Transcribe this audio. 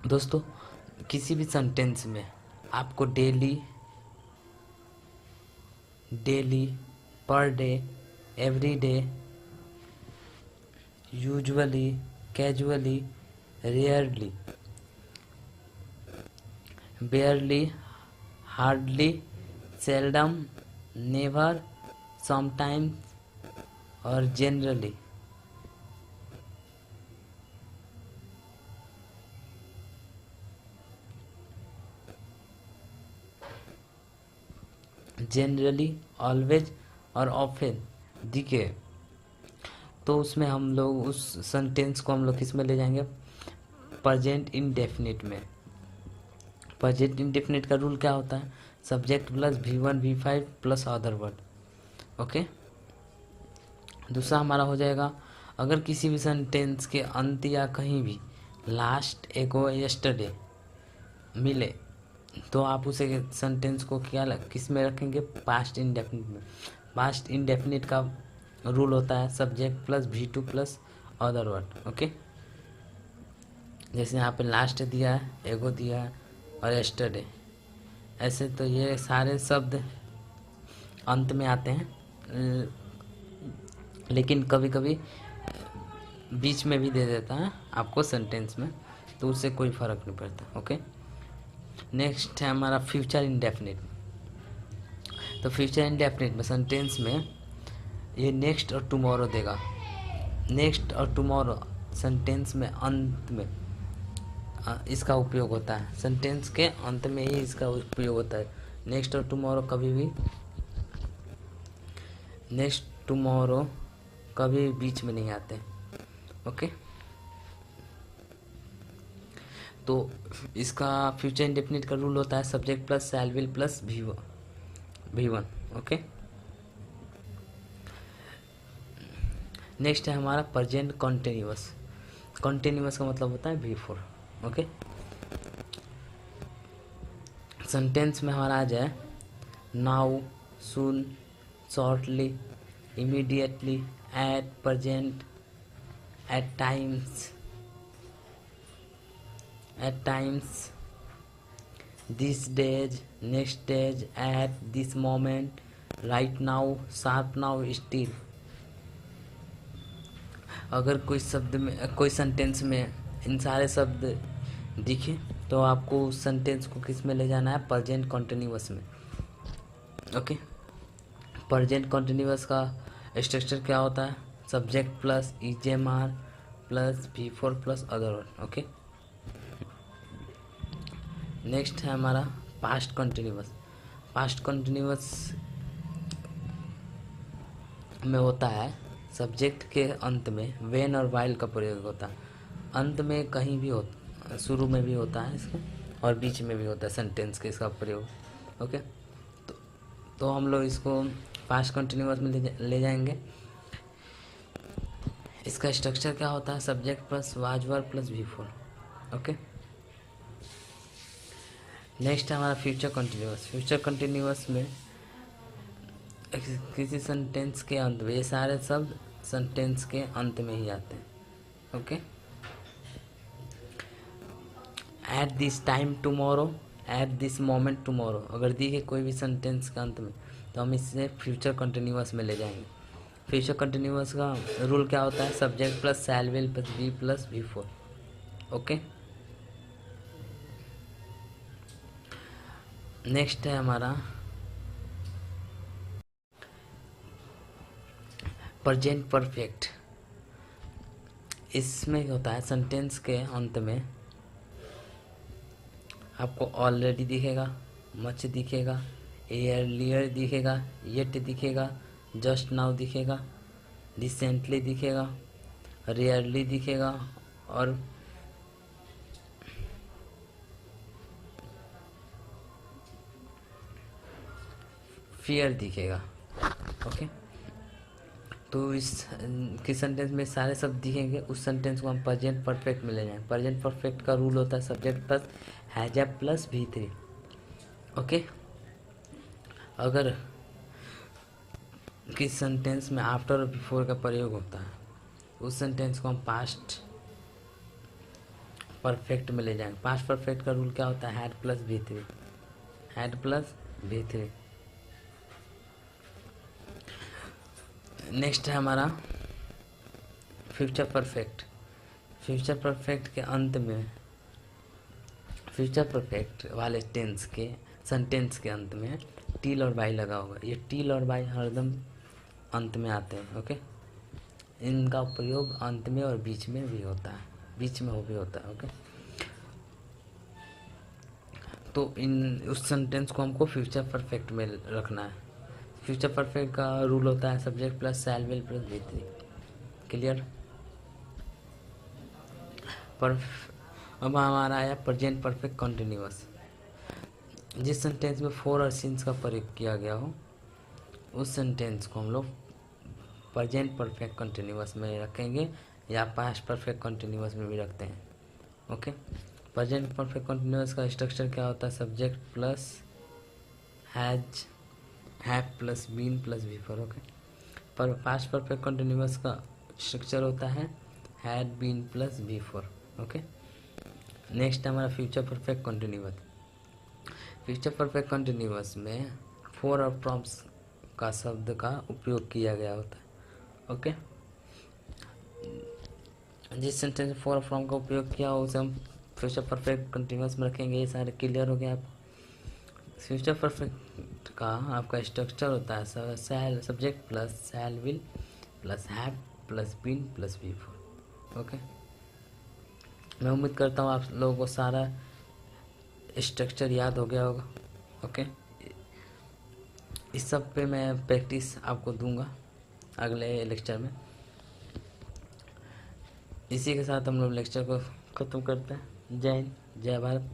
दोस्तों, किसी भी सेंटेंस में आपको daily, per day, every day, usually, casually, rarely, बेयरली, hardly, seldom, never, sometimes और जनरली ऑलवेज और ऑफन दिखे, तो उसमें हम लोग उस सेंटेंस को हम लोग किस में ले जाएंगे? प्रेजेंट इंडेफिनिट में। प्रेजेंट इंडेफिनिट का रूल क्या होता है? Subject plus V1 V5 plus other word. Okay, दूसरा हमारा हो जाएगा, अगर किसी भी सेंटेंस के अंत या कहीं भी लास्ट, एगो, यस्टरडे मिले तो आप उसे सेंटेंस को किस में रखेंगे? पास्ट इंडेफिनिट में। पास्ट इंडेफिनिट का रूल होता है subject plus V2 plus other word. Okay, जैसे यहाँ पे लास्ट दिया है, एगो दिया है और यस्टरडे, ऐसे तो ये सारे शब्द अंत में आते हैं, लेकिन कभी कभी बीच में भी दे देता है आपको सेंटेंस में, तो उससे कोई फ़र्क नहीं पड़ता। ओके, नेक्स्ट है हमारा फ्यूचर इंडेफिनिट। तो फ्यूचर इंडेफिनिट में सेंटेंस में ये नेक्स्ट और टुमारो देगा। नेक्स्ट और टुमारो सेंटेंस में अंत में इसका उपयोग होता है, सेंटेंस के अंत में ही इसका उपयोग होता है। नेक्स्ट और टुमारो कभी भी, नेक्स्ट टुमारो कभी बीच में नहीं आते। ओके, तो इसका फ्यूचर इंडेफिनिट का रूल होता है subject plus shall will plus V1। Okay, next है हमारा प्रेजेंट कॉन्टिन्यूअस। कॉन्टिन्यूअस का मतलब होता है V4। ओके, सेंटेंस में हमारा आ जाए now, soon, shortly, immediately, at present, at times, this days, next days, at this moment, right now, sharp now, still. अगर कोई शब्द में, कोई सेंटेंस में इन सारे शब्द दिखे तो आपको उस सेंटेंस को किस में ले जाना है? प्रेजेंट कॉन्टिन्यूअस में। ओके, प्रेजेंट कॉन्टिन्यूअस का स्ट्रक्चर क्या होता है? Subject plus EJMR plus V4 plus other word. Okay, next है हमारा पास्ट कॉन्टिन्यूअस। पास्ट कॉन्टिन्यूअस में होता है सब्जेक्ट के अंत में वेन और वाइल का प्रयोग होता है। अंत में कहीं भी होता, शुरू में भी होता है इसका, और बीच में भी होता है सेंटेंस के इसका प्रयोग। ओके, तो हम लोग इसको पास्ट कंटिन्यूअस में ले जाएंगे। इसका स्ट्रक्चर क्या होता है? Subject plus was verb plus V4। Okay, next है हमारा फ्यूचर कंटिन्यूअस। फ्यूचर कंटिन्यूअस में किसी सेंटेंस के अंत में, ये सारे शब्द सेंटेंस के अंत में ही आते हैं। Okay, at this time tomorrow, eight this moment tomorrow अगर दी है कोई भी सेंटेंस के अंत में, तो हम इससे फ्यूचर कंटिन्यूअस में ले जाएंगे। फ्यूचर कंटिन्यूअस का रूल क्या होता है? Subject plus shall will plus V plus V4। Okay, next है हमारा प्रेजेंट परफेक्ट। इसमें होता है सेंटेंस के अंत में आपको ऑलरेडी दिखेगा, मच दिखेगा, एयरलियर दिखेगा, येट दिखेगा, जस्ट नाउ दिखेगा, रिसेंटली दिखेगा, रेयरली दिखेगा और फियर दिखेगा। ओके, तो इस किस सेंटेंस में सारे शब्द दिखेंगे, उस सेंटेंस को हम प्रेजेंट परफेक्ट में ले जाएंगे। प्रेजेंट परफेक्ट का रूल होता है subject plus has plus V3। Okay, अगर किस सेंटेंस में आफ्टर और बिफोर का प्रयोग होता है, उस सेंटेंस को हम परफेक्ट में ले जाएंगे। पास्ट परफेक्ट का रूल क्या होता है? Had plus we three, had plus we three. Next है हमारा फ्यूचर परफेक्ट। फ्यूचर परफेक्ट के अंत में, फ्यूचर परफेक्ट वाले टेंस के सेंटेंस के अंत में टील और बाई लगा होगा। ये टील और बाई हरदम अंत में आते हैं। ओके, इनका प्रयोग अंत में और बीच में भी होता है, बीच में वो भी होता है। ओके, तो इन उस सेंटेंस को हमको फ्यूचर परफेक्ट में रखना है। फ्यूचर परफेक्ट का रूल होता है subject plus shall will plus we three. Clear? पर अब हमारा आया प्रेजेंट परफेक्ट कंटिन्यूअस। जिस सेंटेंस में फोर और सिंस का प्रयोग किया गया हो उस सेंटेंस को हम लोग प्रेजेंट परफेक्ट कंटिन्यूअस में रखेंगे या पास्ट परफेक्ट कंटिन्यूअस में भी रखते हैं। ओके, प्रेजेंट परफेक्ट कंटिन्यूअस का स्ट्रक्चर क्या होता है? Subject plus has, have plus been plus V four. Okay, पर पास्ट परफेक्ट कंटिन्यूअस का स्ट्रक्चर होता है had been plus V four. Okay, next हमारा future perfect continuous. Future perfect continuous में फोर और फ्रॉम्स का शब्द का उपयोग किया गया होता है। ओके, जिस सेंटेंस में फोर फ्रॉम का उपयोग किया हो उसे हम फ्यूचर परफेक्ट कंटिन्यूअस में रखेंगे। ये सारे क्लियर हो गया आप? फ्यूचर परफेक्ट का आपका स्ट्रक्चर होता है shall, subject plus shall will plus have plus been plus V four. Okay, मैं उम्मीद करता हूँ आप लोगों को सारा स्ट्रक्चर याद हो गया होगा। ओके, इस सब पे मैं प्रैक्टिस आपको दूंगा अगले लेक्चर में। इसी के साथ हम लोग लेक्चर को ख़त्म करते हैं। जय हिंद, जय भारत।